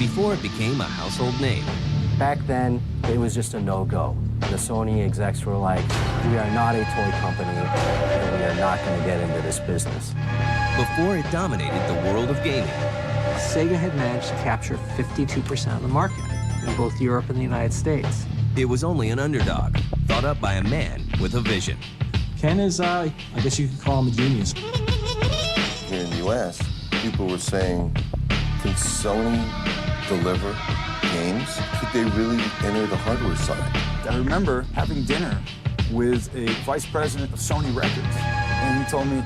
before it became a household name. Back then, it was just a no-go. The Sony execs were like, we are not a toy company, and we are not going to get into this business. Before it dominated the world of gaming, Sega had managed to capture 52% of the market in both Europe and the United States. it was only an underdog, thought up by a man with a vision. Ken is, I guess you could call him a genius. Here in the US, people were saying, can Sony deliver games? Could they really enter the hardware side? I remember having dinner with a vice president of Sony Records, and he told me,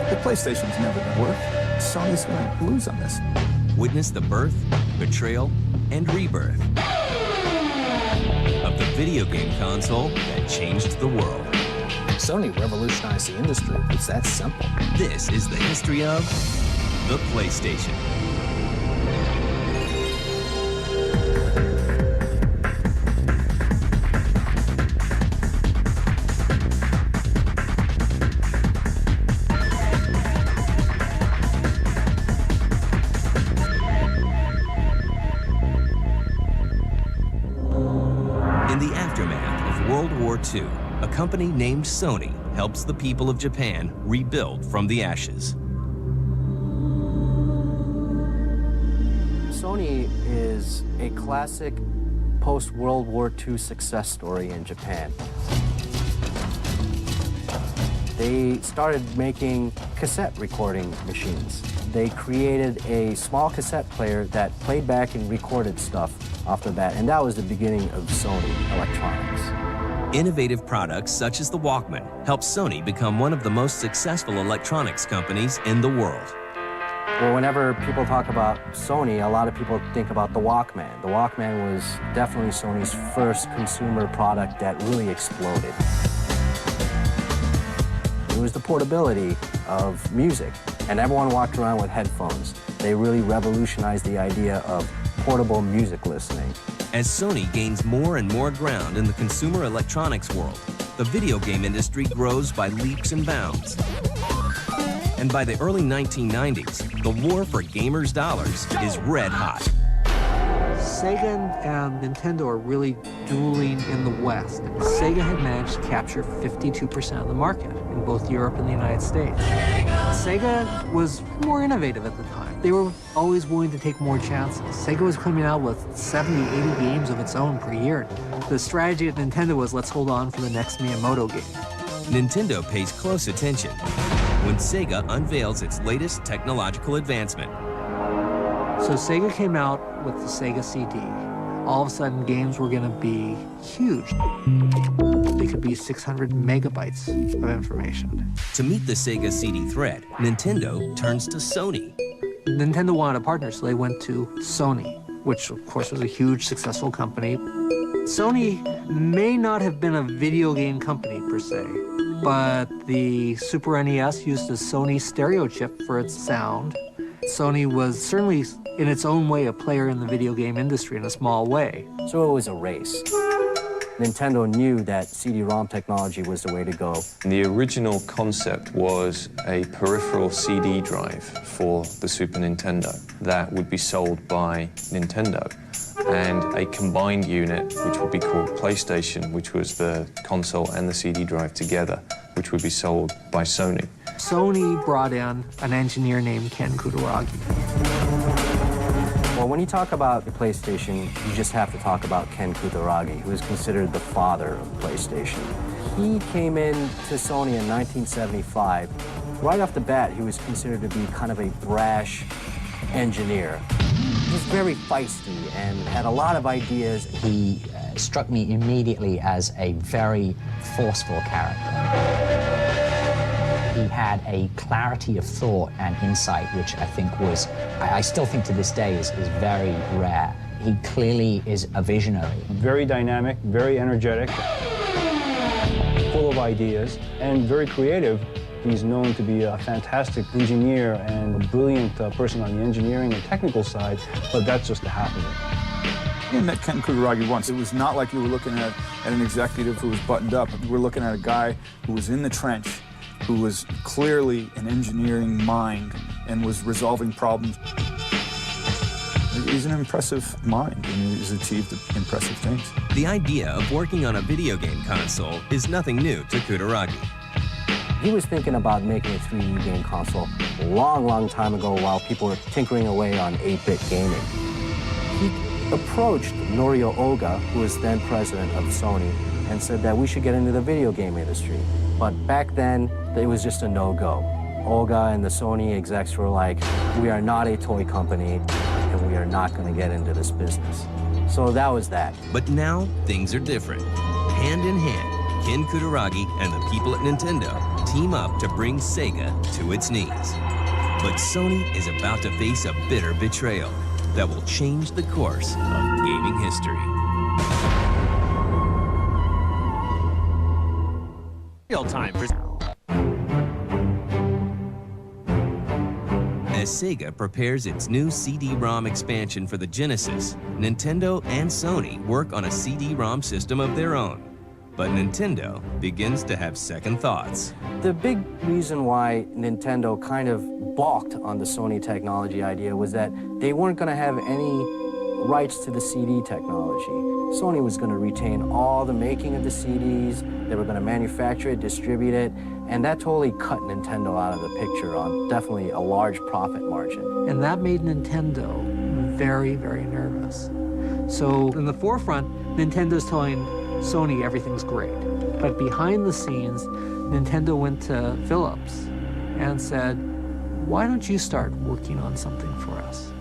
the PlayStation's never gonna work. Sony's gonna lose on this. Witness the birth, betrayal, and rebirth of the video game console that changed the world. Sony revolutionized the industry. It's that simple. This is the history of the PlayStation. In the aftermath of World War II, a company named Sony helps the people of Japan rebuild from the ashes. Sony is a classic post-World War II success story in Japan. They started making cassette recording machines. They created a small cassette player that played back and recorded stuff off the bat, and that was the beginning of Sony Electronics. Innovative products such as the Walkman helped Sony become one of the most successful electronics companies in the world. Well, whenever people talk about Sony, a lot of people think about the Walkman. The Walkman was definitely Sony's first consumer product that really exploded. It was the portability of music, and everyone walked around with headphones. They really revolutionized the idea of portable music listening. As Sony gains more and more ground in the consumer electronics world, the video game industry grows by leaps and bounds. And by the early 1990s, the war for gamers' dollars is red hot. Sega and Nintendo are really dueling in the West. Sega had managed to capture 52% of the market in both Europe and the United States. Sega was more innovative at the time. They were always willing to take more chances. Sega was coming out with 70, 80 games of its own per year. The strategy at Nintendo was, let's hold on for the next Miyamoto game. Nintendo pays close attention when Sega unveils its latest technological advancement. So Sega came out with the Sega CD. All of a sudden, games were going to be huge. They could be 600 megabytes of information. To meet the Sega CD threat, Nintendo turns to Sony. Nintendo wanted a partner, so they went to Sony, which of course was a huge, successful company. Sony may not have been a video game company per se, but the Super NES used a Sony stereo chip for its sound. Sony was certainly, in its own way, a player in the video game industry in a small way. So it was a race. Nintendo knew that CD-ROM technology was the way to go. The original concept was a peripheral CD drive for the Super Nintendo that would be sold by Nintendo, and a combined unit which would be called PlayStation, which was the console and the CD drive together, which would be sold by Sony. Sony brought in an engineer named Ken Kutaragi. Well, when you talk about the PlayStation, you just have to talk about Ken Kutaragi, who is considered the father of PlayStation. He came in to Sony in 1975. Right off the bat, he was considered to be kind of a brash engineer. He was very feisty and had a lot of ideas. He struck me immediately as a very forceful character. He had a clarity of thought and insight, which I think was, I still think to this day, is very rare. He clearly is a visionary. Very dynamic, very energetic, full of ideas, and very creative. He's known to be a fantastic engineer and a brilliant person on the engineering and technical side, but that's just the half of it. I met Ken Kutaragi once. It was not like you were looking at an executive who was buttoned up. You were looking at a guy who was in the trench, who was clearly an engineering mind and was resolving problems. He's an impressive mind, and he's achieved impressive things. The idea of working on a video game console is nothing new to Kutaragi. He was thinking about making a 3D game console a long, long time ago while people were tinkering away on 8-bit gaming. He approached Norio Oga, who was then president of Sony, and said that we should get into the video game industry. But back then, it was just a no-go. Oga and the Sony execs were like, we are not a toy company, and we are not going to get into this business. So that was that. But now, things are different. Hand in hand, Ken Kutaragi and the people at Nintendo team up to bring Sega to its knees. But Sony is about to face a bitter betrayal that will change the course of gaming history. Real time for... As Sega prepares its new CD-ROM expansion for the Genesis, Nintendo and Sony work on a CD-ROM system of their own. But Nintendo begins to have second thoughts. The big reason why Nintendo kind of balked on the Sony technology idea was that they weren't going to have any rights to the CD technology. Sony was going to retain all the making of the CDs, they were going to manufacture it, distribute it, and that totally cut Nintendo out of the picture on definitely a large profit margin. And that made Nintendo very, very nervous. So in the forefront, Nintendo's telling Sony everything's great. But behind the scenes, Nintendo went to Philips and said, why don't you start working on something for us?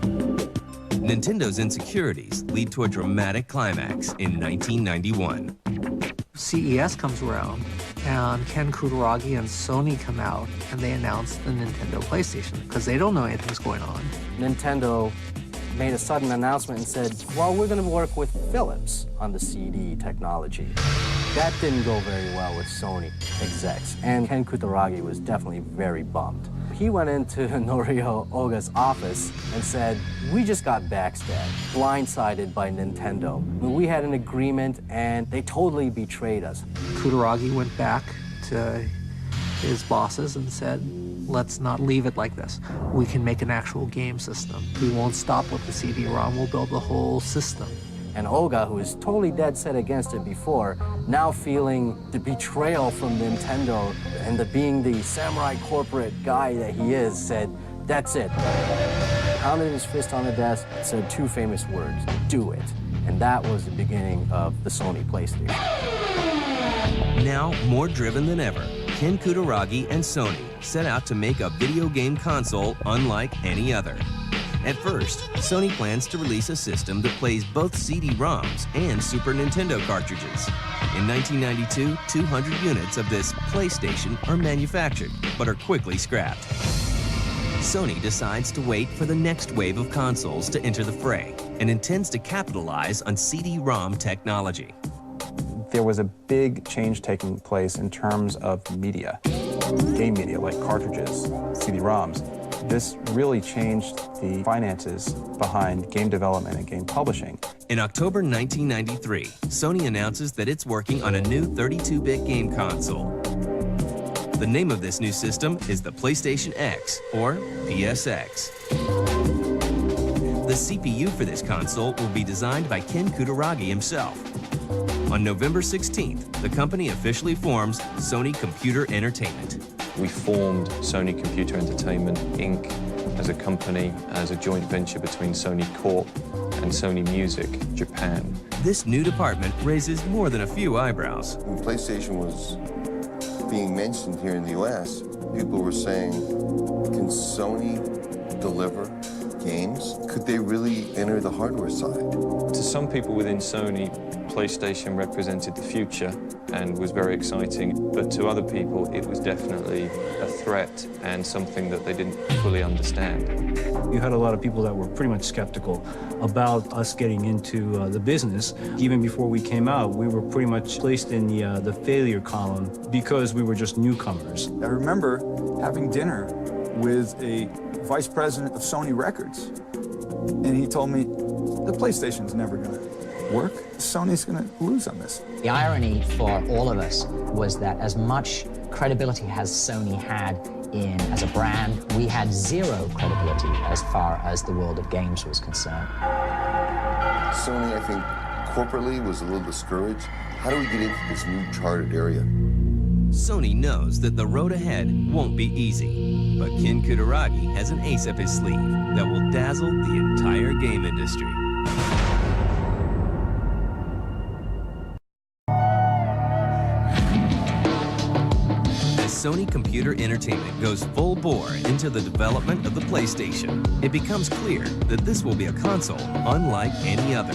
Nintendo's insecurities lead to a dramatic climax in 1991. CES comes around, and Ken Kutaragi and Sony come out, and they announce the Nintendo PlayStation, because they don't know anything's going on. Nintendo made a sudden announcement and said, well, we're going to work with Philips on the CD technology. That didn't go very well with Sony execs, and Ken Kutaragi was definitely very bummed. He went into Norio Oga's office and said, we just got backstabbed, blindsided by Nintendo. We had an agreement, and they totally betrayed us. Kutaragi went back to his bosses and said, let's not leave it like this. We can make an actual game system. We won't stop with the CD-ROM, we'll build the whole system. And Oga, who was totally dead set against it before, now feeling the betrayal from Nintendo and being the samurai corporate guy that he is, said, that's it. Pounded his fist on the desk, said two famous words, do it. And that was the beginning of the Sony PlayStation. Now, more driven than ever, Ken Kutaragi and Sony set out to make a video game console unlike any other. At first, Sony plans to release a system that plays both CD-ROMs and Super Nintendo cartridges. In 1992, 200 units of this PlayStation are manufactured, but are quickly scrapped. Sony decides to wait for the next wave of consoles to enter the fray and intends to capitalize on CD-ROM technology. There was a big change taking place in terms of media, game media like cartridges, CD-ROMs. This really changed the finances behind game development and game publishing. In October 1993, Sony announces that it's working on a new 32-bit game console. The name of this new system is the PlayStation X, or PSX. The CPU for this console will be designed by Ken Kutaragi himself. On November 16th, the company officially forms Sony Computer Entertainment. We formed Sony Computer Entertainment, Inc. as a company, as a joint venture between Sony Corp and Sony Music Japan. This new department raises more than a few eyebrows. When PlayStation was being mentioned here in the US, people were saying, can Sony deliver games? Could they really enter the hardware side? To some people within Sony, PlayStation represented the future and was very exciting, but to other people it was definitely a threat and something that they didn't fully understand. You had a lot of people that were pretty much skeptical about us getting into the business. Even before we came out, we were pretty much placed in the failure column because we were just newcomers. I remember having dinner with a vice president of Sony Records, and he told me, the PlayStation's never gonna work. Sony's gonna lose on this. The irony for all of us was that as much credibility as Sony had as a brand, we had zero credibility as far as the world of games was concerned. Sony, I think, corporately was a little discouraged. How do we get into this new charted area? Sony knows that the road ahead won't be easy, but Ken Kutaragi has an ace up his sleeve that will dazzle the entire game industry. Sony Computer Entertainment goes full bore into the development of the PlayStation, it becomes clear that this will be a console unlike any other.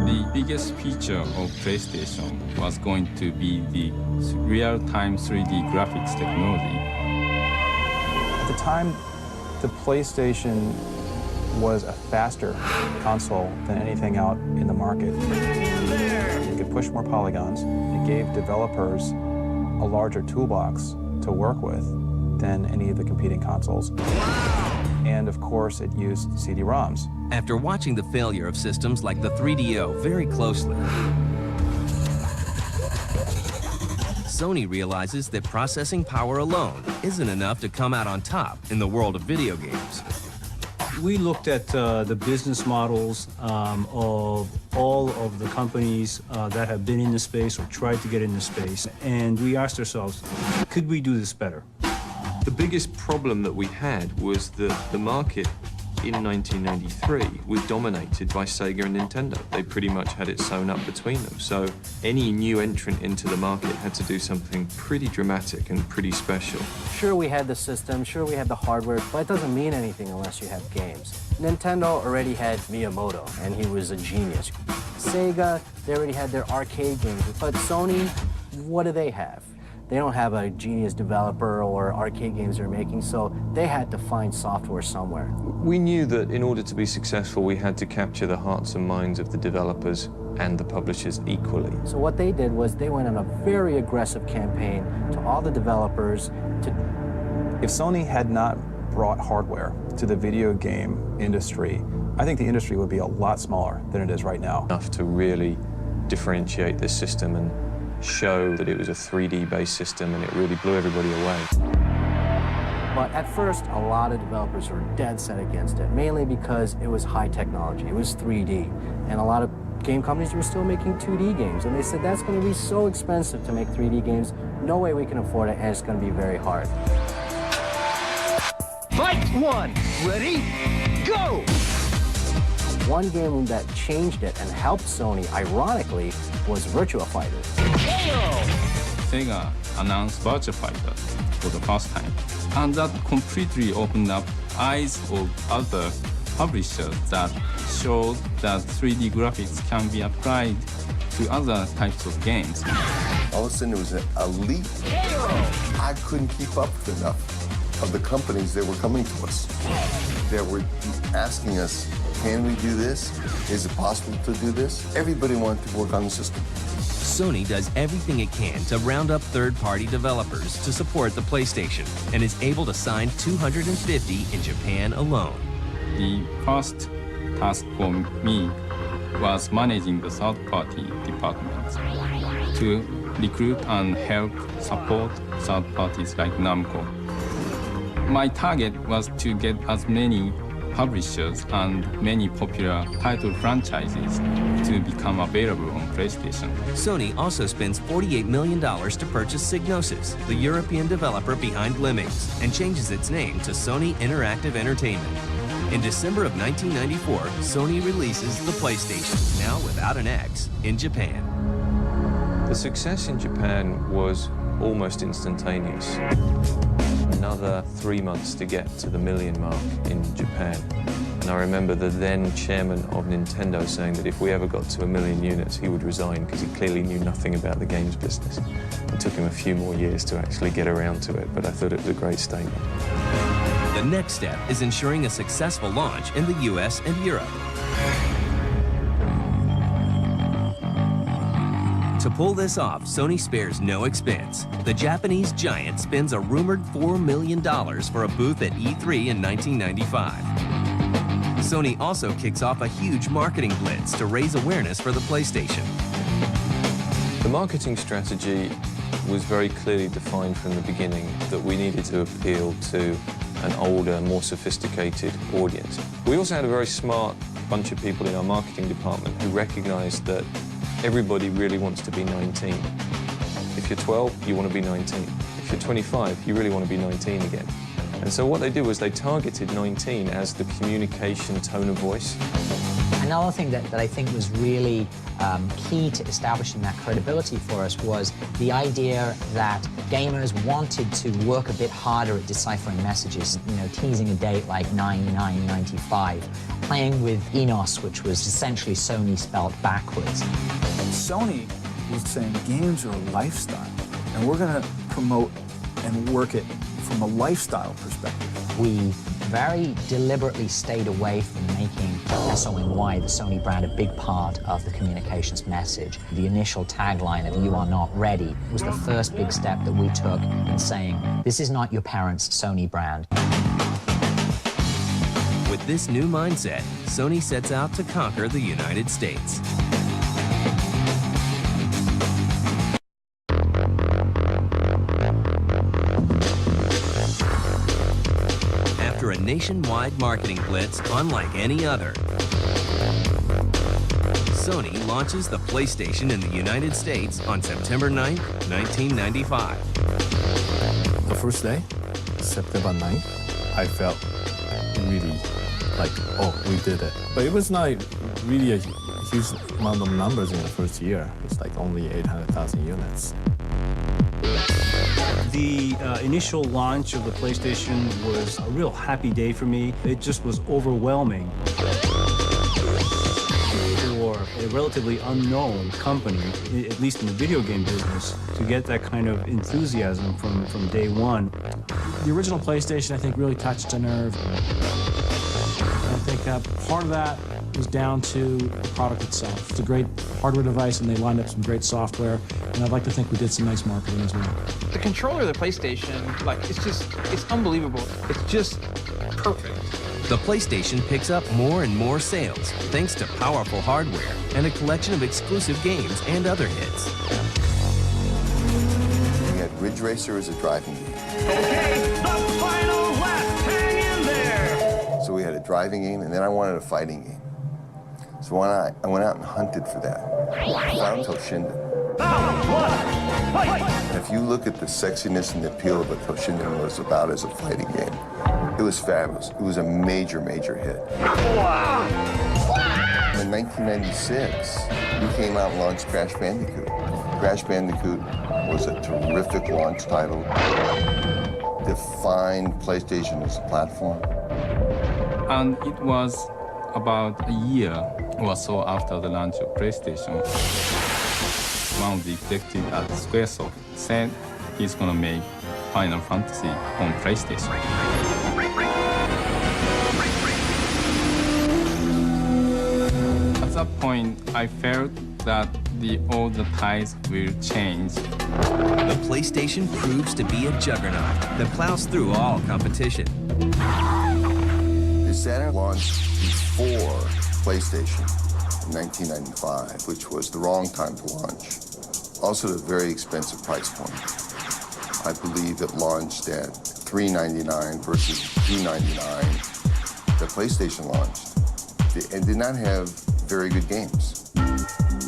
The biggest feature of PlayStation was going to be the real-time 3D graphics technology. At the time, the PlayStation was a faster console than anything out in the market. It could push more polygons. It gave developers a larger toolbox to work with than any of the competing consoles. And of course, it used CD-ROMs. After watching the failure of systems like the 3DO very closely, Sony realizes that processing power alone isn't enough to come out on top in the world of video games. We looked at the business models of all of the companies that have been in the space or tried to get in the space, and we asked ourselves, could we do this better? The biggest problem that we had was that the market in 1993 was dominated by Sega and Nintendo. They pretty much had it sewn up between them. So any new entrant into the market had to do something pretty dramatic and pretty special. Sure, we had the system, sure, we had the hardware, but it doesn't mean anything unless you have games. Nintendo already had Miyamoto, and he was a genius. Sega, they already had their arcade games, but Sony, what do they have? They don't have a genius developer or arcade games they're making, so they had to find software somewhere. We knew that in order to be successful, we had to capture the hearts and minds of the developers and the publishers equally. So what they did was they went on a very aggressive campaign to all the developers to... If Sony had not brought hardware to the video game industry, I think the industry would be a lot smaller than it is right now. Enough to really differentiate this system and show that it was a 3D-based system, and it really blew everybody away. But at first, a lot of developers were dead set against it, mainly because it was high technology, it was 3D, and a lot of game companies were still making 2D games, and they said that's going to be so expensive to make 3D games, no way we can afford it, and it's going to be very hard. Fight one! Ready? Go! One game that changed it and helped Sony, ironically, was Virtua Fighter. Sega announced Virtua Fighter for the first time, and that completely opened up eyes of other publishers that showed that 3D graphics can be applied to other types of games. All of a sudden, it was a leap. I couldn't keep up with enough of the companies that were coming to us, that were asking us, can we do this? Is it possible to do this? Everybody wanted to work on the system. Sony does everything it can to round up third-party developers to support the PlayStation and is able to sign 250 in Japan alone. The first task for me was managing the third-party departments to recruit and help support third parties like Namco. My target was to get as many publishers and many popular title franchises to become available on PlayStation. Sony also spends $48 million to purchase Psygnosis, the European developer behind Lemmings, and changes its name to Sony Interactive Entertainment. In December of 1994, Sony releases the PlayStation, now without an X, in Japan. The success in Japan was almost instantaneous. Another 3 months to get to the million mark in Japan. And I remember the then chairman of Nintendo saying that if we ever got to 1 million units, he would resign because he clearly knew nothing about the games business. It took him a few more years to actually get around to it, but I thought it was a great statement. The next step is ensuring a successful launch in the US and Europe. To pull this off, Sony spares no expense. The Japanese giant spends a rumored $4 million for a booth at E3 in 1995. Sony also kicks off a huge marketing blitz to raise awareness for the PlayStation. The marketing strategy was very clearly defined from the beginning that we needed to appeal to an older, more sophisticated audience. We also had a very smart bunch of people in our marketing department who recognized that everybody really wants to be 19. If you're 12, you want to be 19. If you're 25, you really want to be 19 again. And so what they did was they targeted 19 as the communication tone of voice. Another thing that I think was really key to establishing that credibility for us was the idea that gamers wanted to work a bit harder at deciphering messages, you know, teasing a date like 9/9/95, playing with Enos, which was essentially Sony spelled backwards. Sony was saying games are a lifestyle, and we're going to promote and work it from a lifestyle perspective. We very deliberately stayed away from making SONY, the Sony brand, a big part of the communications message. The initial tagline of "You are not ready" was the first big step that we took in saying, this is not your parents' Sony brand. With this new mindset, Sony sets out to conquer the United States. After a nationwide marketing blitz unlike any other, Sony launches the PlayStation in the United States on September 9th, 1995. The first day, September 9th, I felt really like, oh, we did it. But it was not really a huge amount of numbers in the first year. It's like only 800,000 units. The initial launch of the PlayStation was a real happy day for me. It just was overwhelming. For a relatively unknown company, at least in the video game business, to get that kind of enthusiasm from day one. The original PlayStation, I think, really touched a nerve. I think part of that was down to the product itself. It's a great hardware device, and they lined up some great software, and I'd like to think we did some nice marketing as well. The controller of the PlayStation, like, it's unbelievable. It's just perfect. The PlayStation picks up more and more sales thanks to powerful hardware and a collection of exclusive games and other hits. We had Ridge Racer as a driving game. Okay, the final lap, hang in there! So we had a driving game, and then I wanted a fighting game. So I went out and hunted for that. I found Toshinden. And if you look at the sexiness and the appeal of what Toshinden was about as a fighting game, it was fabulous. It was a major, major hit. In 1996, we came out and launched Crash Bandicoot. Crash Bandicoot was a terrific launch title, defined PlayStation as a platform. And it was about a year or so after the launch of PlayStation. One of the executives at Squaresoft said he's going to make Final Fantasy on PlayStation. At that point, I felt that all the tides will change. The PlayStation proves to be a juggernaut that plows through all competition. The Saturn launched before PlayStation in 1995, which was the wrong time to launch. Also at a very expensive price point. I believe it launched at $399 versus $299. The PlayStation launched and did not have very good games.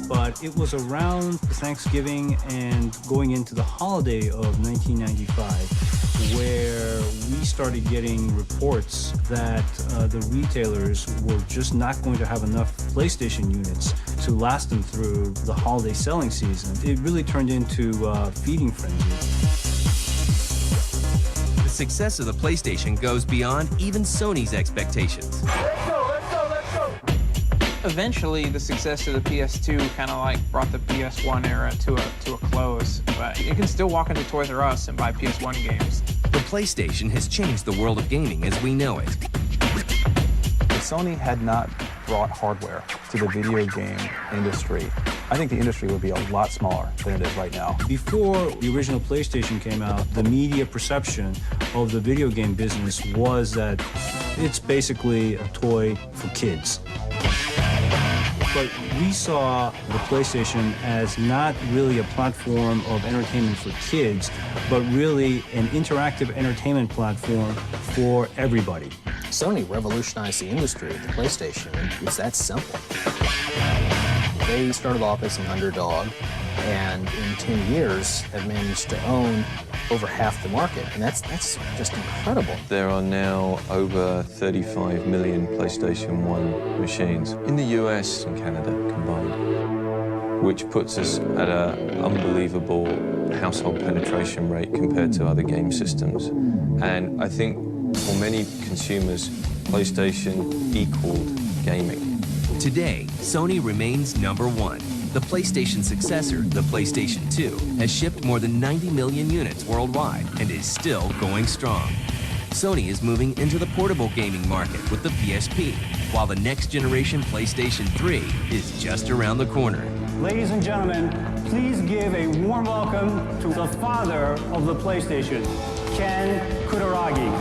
But it was around Thanksgiving and going into the holiday of 1995 where we started getting reports that the retailers were just not going to have enough PlayStation units to last them through the holiday selling season. It really turned into a feeding frenzy. The success of the PlayStation goes beyond even Sony's expectations. Eventually, the success of the PS2 kind of like brought the PS1 era to a close. But you can still walk into Toys R Us and buy PS1 games. The PlayStation has changed the world of gaming as we know it. If Sony had not brought hardware to the video game industry, I think the industry would be a lot smaller than it is right now. Before the original PlayStation came out, the media perception of the video game business was that it's basically a toy for kids. But we saw the PlayStation as not really a platform of entertainment for kids, but really an interactive entertainment platform for everybody. Sony revolutionized the industry with the PlayStation, and it's that simple. They started off as an underdog, and in 10 years have managed to own over half the market, and that's just incredible. There are now over 35 million PlayStation 1 machines in the US and Canada combined, which puts us at an unbelievable household penetration rate compared to other game systems. And I think for many consumers, PlayStation equaled gaming. Today, Sony remains #1. The PlayStation successor, the PlayStation 2, has shipped more than 90 million units worldwide and is still going strong. Sony is moving into the portable gaming market with the PSP, while the next generation PlayStation 3 is just around the corner. Ladies and gentlemen, please give a warm welcome to the father of the PlayStation, Ken Kutaragi.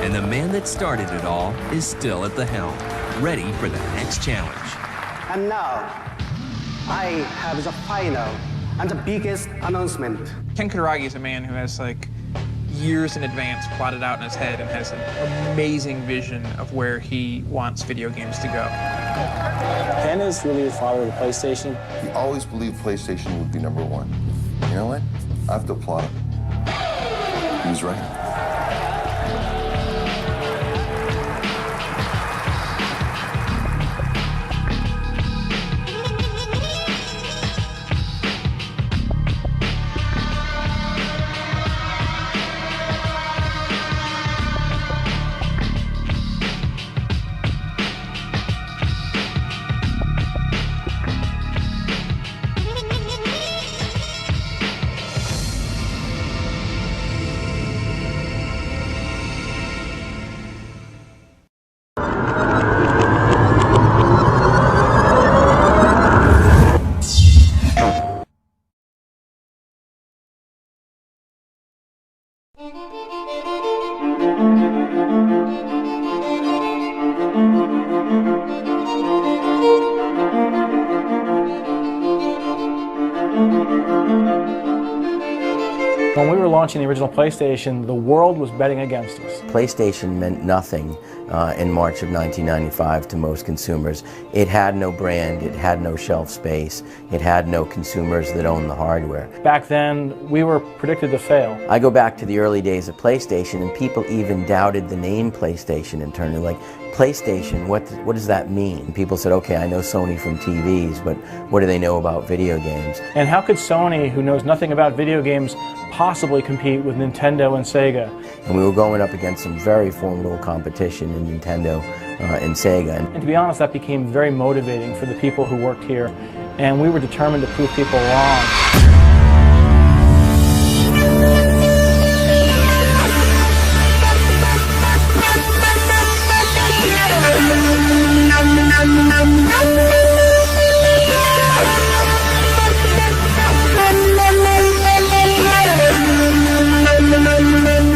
And the man that started it all is still at the helm, ready for the next challenge. And now, I have the final and the biggest announcement. Ken Kutaragi is a man who has like years in advance plotted out in his head and has an amazing vision of where he wants video games to go. Ken is really the father of the PlayStation. He always believed PlayStation would be #1. You know what? I have to applaud him. He was right. When we were launching the original PlayStation, the world was betting against us. PlayStation meant nothing in March of 1995 to most consumers. It had no brand, it had no shelf space, it had no consumers that owned the hardware. Back then, we were predicted to fail. I go back to the early days of PlayStation, and people even doubted the name PlayStation internally, like, PlayStation, what does that mean? And people said, okay, I know Sony from TVs, but what do they know about video games? And how could Sony, who knows nothing about video games, possibly compete with Nintendo and Sega? And we were going up against some very formidable competition in Nintendo and Sega. And to be honest, that became very motivating for the people who worked here, and we were determined to prove people wrong.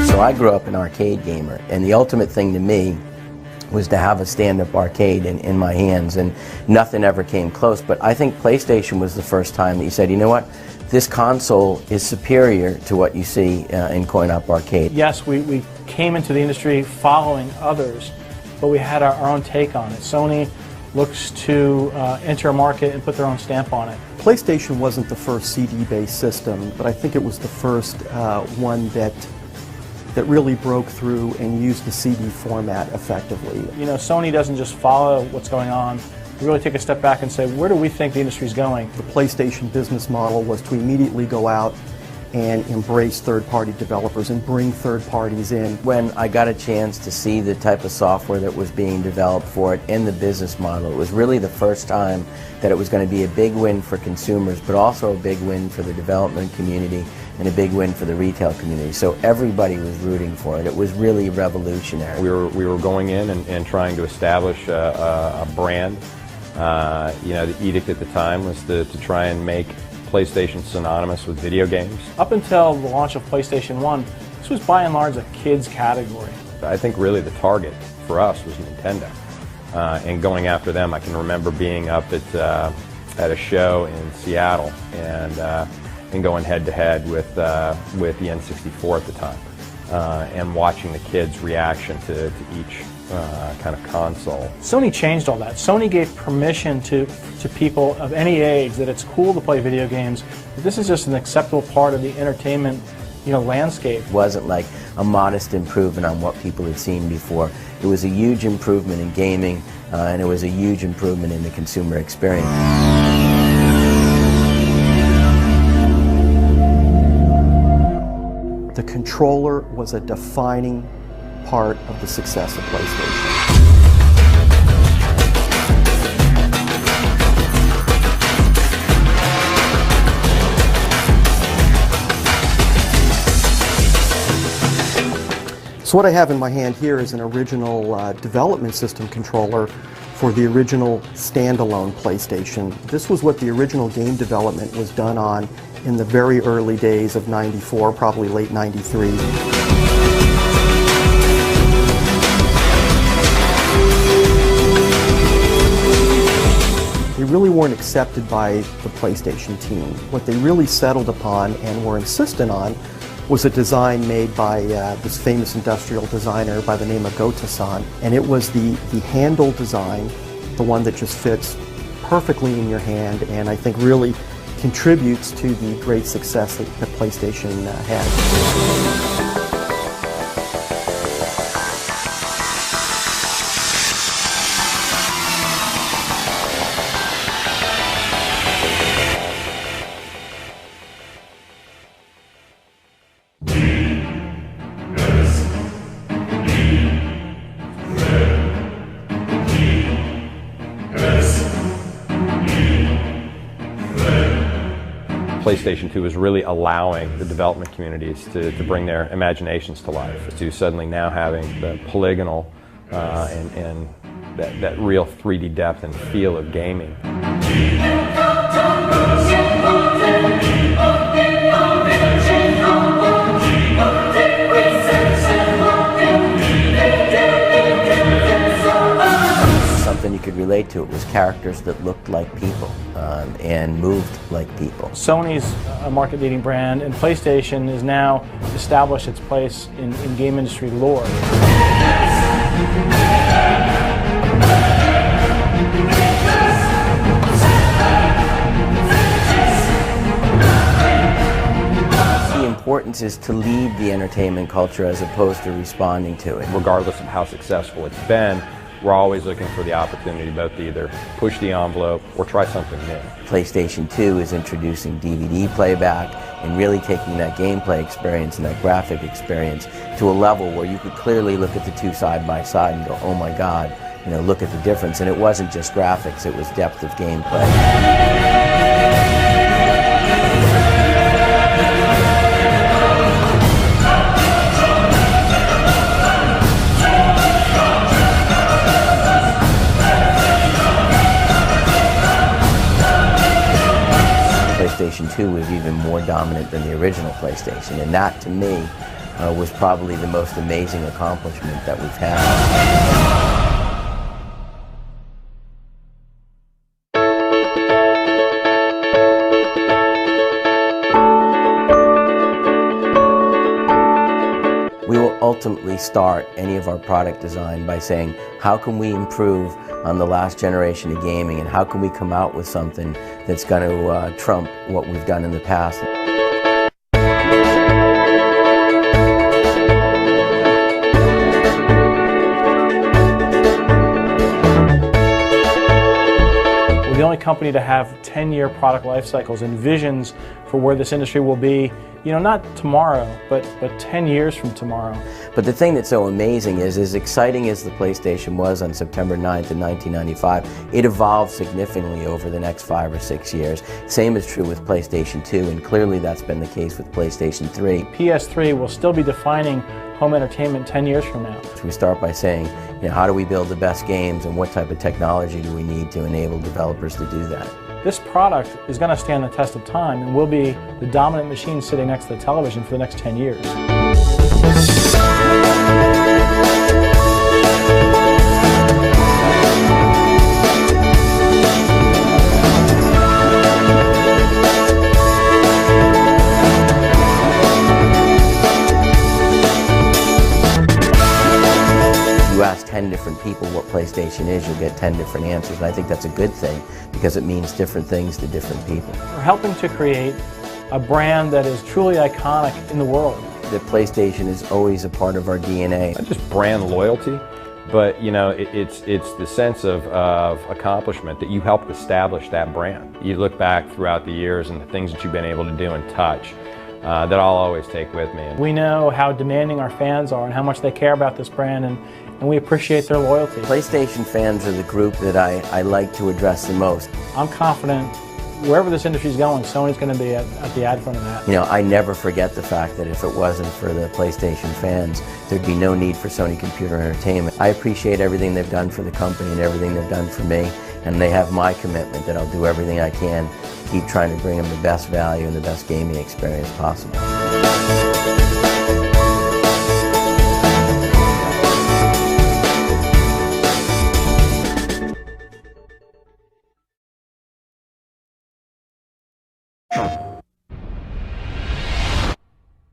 So I grew up an arcade gamer, and the ultimate thing to me was to have a stand-up arcade in my hands, and nothing ever came close. But I think PlayStation was the first time that you said, you know what, this console is superior to what you see in coin-op arcade. Yes, we came into the industry following others, but we had our own take on it. Sony looks to enter a market and put their own stamp on it. PlayStation wasn't the first CD-based system, but I think it was the first one that really broke through and used the CD format effectively. You know, Sony doesn't just follow what's going on. We really take a step back and say, where do we think the industry's going? The PlayStation business model was to immediately go out and embrace third-party developers and bring third parties in. When I got a chance to see the type of software that was being developed for it and the business model, it was really the first time that it was going to be a big win for consumers, but also a big win for the development community and a big win for the retail community. So everybody was rooting for it. It was really revolutionary. We were going in and trying to establish a brand. You know, the edict at the time was to try and make PlayStation synonymous with video games. Up until the launch of PlayStation 1, this was by and large a kids category. I think really the target for us was Nintendo. and going after them. I can remember being up at a show in Seattle and going head-to-head with the N64 at the time, and watching the kids' reaction to each kind of console. Sony changed all that. Sony gave permission to people of any age that it's cool to play video games, but this is just an acceptable part of the entertainment landscape. It wasn't like a modest improvement on what people had seen before. It was a huge improvement in gaming, and it was a huge improvement in the consumer experience. The controller was a defining part of the success of PlayStation. So what I have in my hand here is an original development system controller for the original standalone PlayStation. This was what the original game development was done on in the very early days of '94, probably late '93. They really weren't accepted by the PlayStation team. What they really settled upon and were insistent on was a design made by this famous industrial designer by the name of Goto-san. And it was the handle design, the one that just fits perfectly in your hand, and I think really contributes to the great success that PlayStation had. PlayStation 2 is really allowing the development communities to bring their imaginations to life, to suddenly now having the polygonal and that real 3D depth and feel of gaming. Something you could relate to. It was characters that looked like people and moved like people. Sony's a market-leading brand, and PlayStation has now established its place in game industry lore. The importance is to lead the entertainment culture as opposed to responding to it. Regardless of how successful it's been, we're always looking for the opportunity both to either push the envelope or try something new. PlayStation 2 is introducing DVD playback and really taking that gameplay experience and that graphic experience to a level where you could clearly look at the two side by side and go, oh my God, look at the difference. And it wasn't just graphics, it was depth of gameplay. PlayStation 2 was even more dominant than the original PlayStation, and that, to me, was probably the most amazing accomplishment that we've had. We will ultimately start any of our product design by saying, how can we improve on the last generation of gaming, and how can we come out with something that's going to trump what we've done in the past. We're the only company to have 10-year product life cycles and visions for where this industry will be, not tomorrow, but 10 years from tomorrow. But the thing that's so amazing is, as exciting as the PlayStation was on September 9th in 1995, it evolved significantly over the next 5 or 6 years. Same is true with PlayStation 2, and clearly that's been the case with PlayStation 3. PS3 will still be defining home entertainment 10 years from now. So we start by saying, how do we build the best games, and what type of technology do we need to enable developers to do that? This product is going to stand the test of time and will be the dominant machine sitting next to the television for the next 10 years. PlayStation is, you'll get 10 different answers. And I think that's a good thing because it means different things to different people. We're helping to create a brand that is truly iconic in the world. The PlayStation is always a part of our DNA. Not just brand loyalty, but you know, it's the sense of accomplishment that you helped establish that brand. You look back throughout the years and the things that you've been able to do and touch that I'll always take with me. We know how demanding our fans are and how much they care about this brand, and we appreciate their loyalty. PlayStation fans are the group that I like to address the most. I'm confident wherever this industry is going, Sony's going to be at the ad front of that. You know, I never forget the fact that if it wasn't for the PlayStation fans, there'd be no need for Sony Computer Entertainment. I appreciate everything they've done for the company and everything they've done for me, and they have my commitment that I'll do everything I can to keep trying to bring them the best value and the best gaming experience possible.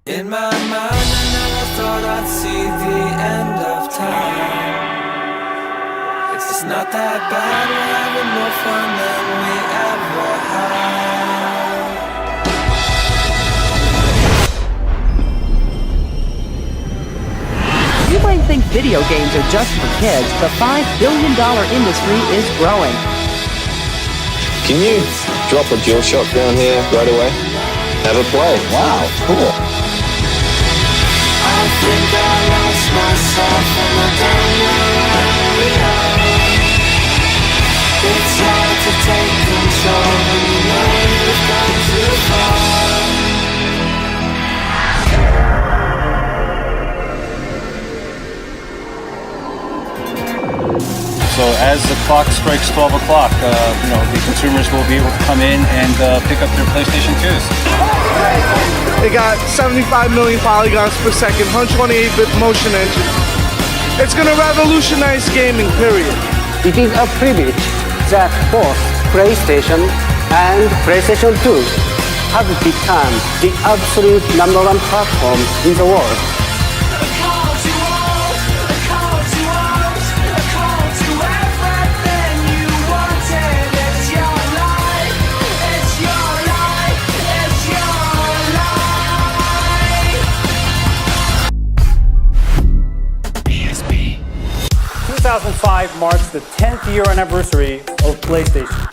In my mind, I never thought I'd see the end of time. It's just not that bad, we're having more fun than we ever had. You might think video games are just for kids. The $5 billion industry is growing. Can you drop a DualShock down here right away? Have a play. Wow, cool. I think I lost myself in the area. It's hard to take control when you know you've gone too far. So as the clock strikes 12 o'clock, you know, the consumers will be able to come in and pick up their PlayStation 2s. It got 75 million polygons per second, 128-bit motion engine. It's gonna revolutionize gaming, period. It is a privilege that both PlayStation and PlayStation 2 have become the absolute #1 platform in the world. In 2005 marks the 10th year anniversary of PlayStation,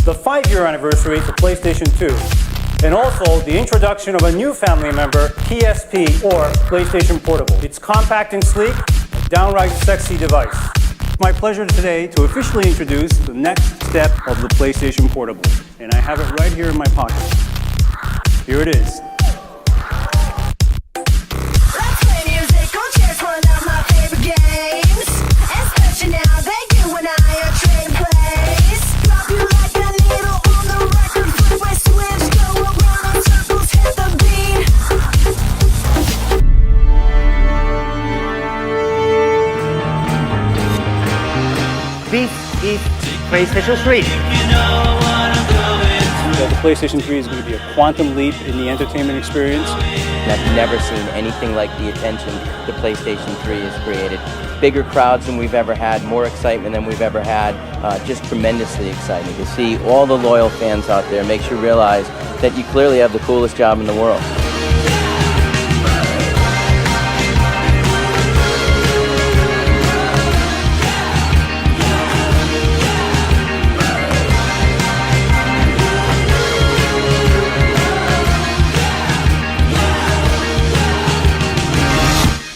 the 5-year anniversary to PlayStation 2, and also the introduction of a new family member, PSP, or PlayStation Portable. It's compact and sleek, a downright sexy device. It's my pleasure today to officially introduce the next step of the PlayStation Portable, and I have it right here in my pocket. Here it is. This is PlayStation 3. The PlayStation 3 is going to be a quantum leap in the entertainment experience. I've never seen anything like the attention the PlayStation 3 has created. Bigger crowds than we've ever had, more excitement than we've ever had, just tremendously exciting. To see all the loyal fans out there makes you realize that you clearly have the coolest job in the world.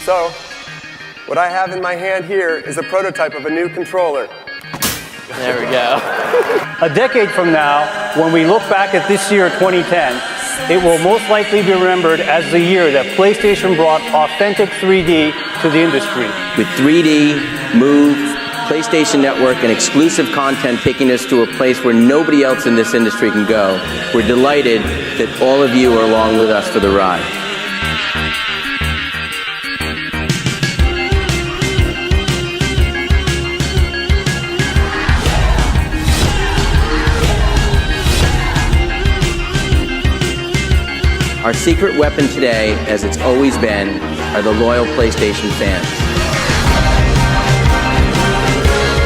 So, what I have in my hand here is a prototype of a new controller. There we go. A decade from now, when we look back at this year, 2010, it will most likely be remembered as the year that PlayStation brought authentic 3D to the industry. With 3D, Move, PlayStation Network, and exclusive content taking us to a place where nobody else in this industry can go, we're delighted that all of you are along with us for the ride. Our secret weapon today, as it's always been, are the loyal PlayStation fans.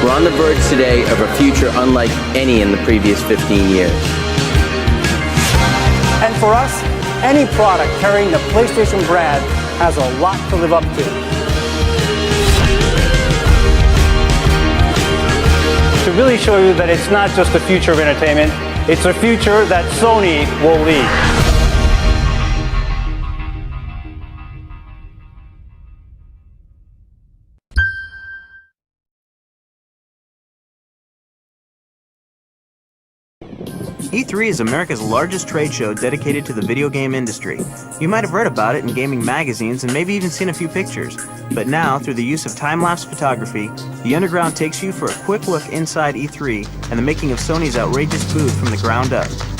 We're on the verge today of a future unlike any in the previous 15 years. And for us, any product carrying the PlayStation brand has a lot to live up to. To really show you that it's not just the future of entertainment, it's a future that Sony will lead. E3 is America's largest trade show dedicated to the video game industry. You might have read about it in gaming magazines and maybe even seen a few pictures. But now, through the use of time-lapse photography, the Underground takes you for a quick look inside E3 and the making of Sony's outrageous booth from the ground up.